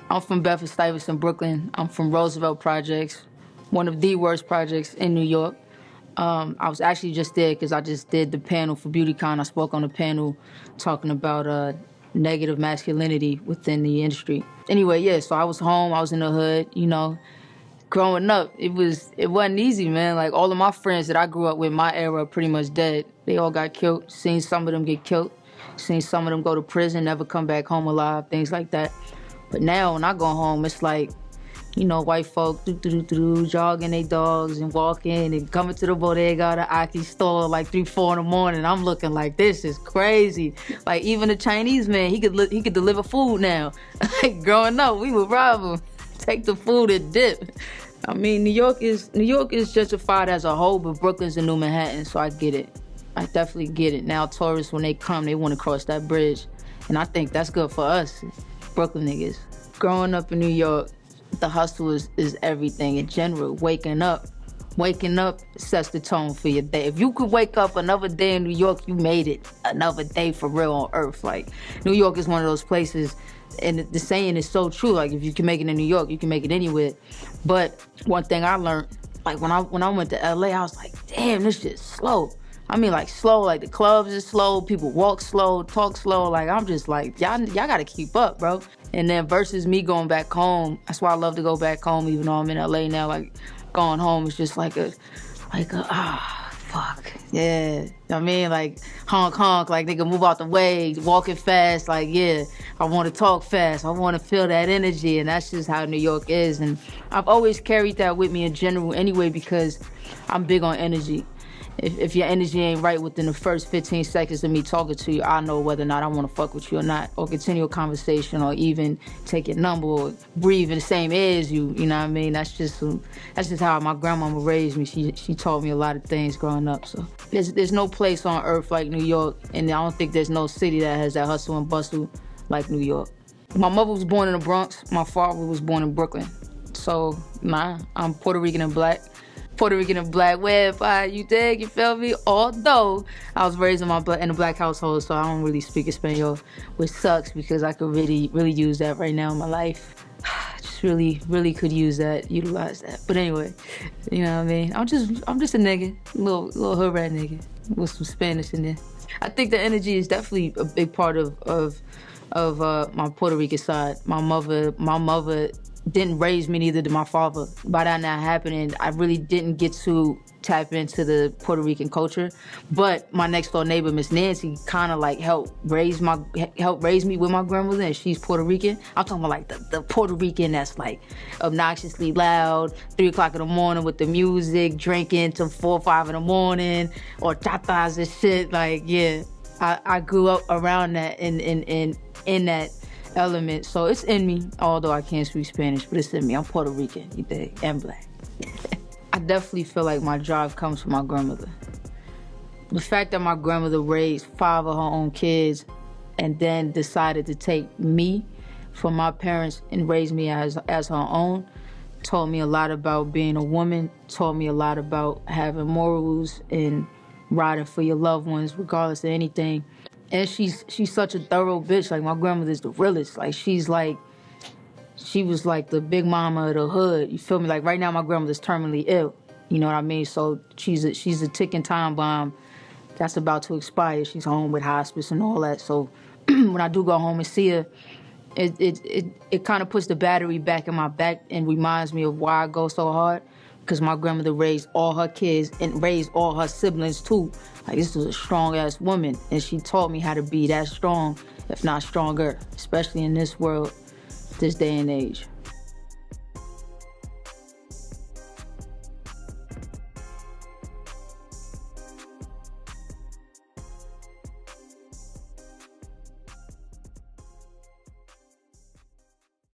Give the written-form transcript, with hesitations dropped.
I'm from Bedford, Stuyvesant, Brooklyn. I'm from Roosevelt Projects, one of the worst projects in New York. I was actually just there because I just did the panel for BeautyCon. I spoke on the panel talking about negative masculinity within the industry. Anyway, yeah, so I was home. I was in the hood, you know. Growing up, it wasn't easy, man. Like, all of my friends that I grew up with, my era, are pretty much dead. They all got killed. Seen some of them get killed. Seen some of them go to prison, never come back home alive, things like that. But now, when I go home, it's like, you know, white folk jogging their dogs and walking and coming to the bodega, the Aki store, like 3, 4 in the morning. I'm looking like, this is crazy. Like, even the Chinese man, he could deliver food now. Like, growing up, we would rob him, take the food and dip. I mean, New York is gentrified as a whole, but Brooklyn's the new Manhattan, so I get it. I definitely get it. Now tourists, when they come, they want to cross that bridge. And I think that's good for us, Brooklyn niggas. Growing up in New York, the hustle is everything in general. Waking up sets the tone for your day. If you could wake up another day in New York, you made it. Another day for real on earth. Like, New York is one of those places, and the saying is so true. Like, if you can make it in New York, you can make it anywhere. But one thing I learned, like when I went to LA, I was like, damn, this shit's slow. I mean, like, slow, like the clubs is slow, people walk slow, talk slow. Like, I'm just like, y'all gotta keep up, bro. And then versus me going back home, that's why I love to go back home, even though I'm in LA now. Like, going home is just like fuck, yeah. I mean, like, honk, like, nigga, move out the way, walking fast, like, yeah, I want to talk fast, I want to feel that energy, and that's just how New York is. And I've always carried that with me in general anyway, because I'm big on energy. If your energy ain't right within the first 15 seconds of me talking to you, I know whether or not I want to fuck with you or not, or continue a conversation, or even take your number, or breathe in the same air as you. You know what I mean? That's just how my grandmama raised me. She taught me a lot of things growing up. So there's no place on earth like New York, and I don't think there's no city that has that hustle and bustle like New York. My mother was born in the Bronx. My father was born in Brooklyn. So, I'm Puerto Rican and black. Puerto Rican and black, whereby you dig, you feel me? Although I was raised in a black household, so I don't really speak Espanol, which sucks because I could really use that right now in my life. Just really could utilize that. But anyway, you know what I mean? I'm just a nigga, little hood rat nigga with some Spanish in there. I think the energy is definitely a big part of my Puerto Rican side. My mother didn't raise me, neither did my father. By that not happening, I really didn't get to tap into the Puerto Rican culture. But my next door neighbor, Miss Nancy, kind of like helped raise me with my grandmother, and she's Puerto Rican. I'm talking about like the Puerto Rican that's like obnoxiously loud, 3 o'clock in the morning with the music, drinking till 4 or 5 in the morning, or tatas and shit. Like, yeah, I grew up around that in that element, so it's in me, although I can't speak Spanish, but it's in me. I'm Puerto Rican, you think, and black. I definitely feel like my drive comes from my grandmother. The fact that my grandmother raised 5 of her own kids and then decided to take me from my parents and raise me as her own taught me a lot about being a woman, taught me a lot about having morals and riding for your loved ones regardless of anything. And she's such a thorough bitch. Like, my grandmother's the realest. Like, she was like the big mama of the hood. You feel me? Like, right now my grandmother's terminally ill. You know what I mean? So she's a ticking time bomb that's about to expire. She's home with hospice and all that. So when I do go home and see her, it kind of puts the battery back in my back and reminds me of why I go so hard. Because my grandmother raised all her kids and raised all her siblings too. Like, this was a strong-ass woman, and she taught me how to be that strong, if not stronger, especially in this world, this day and age.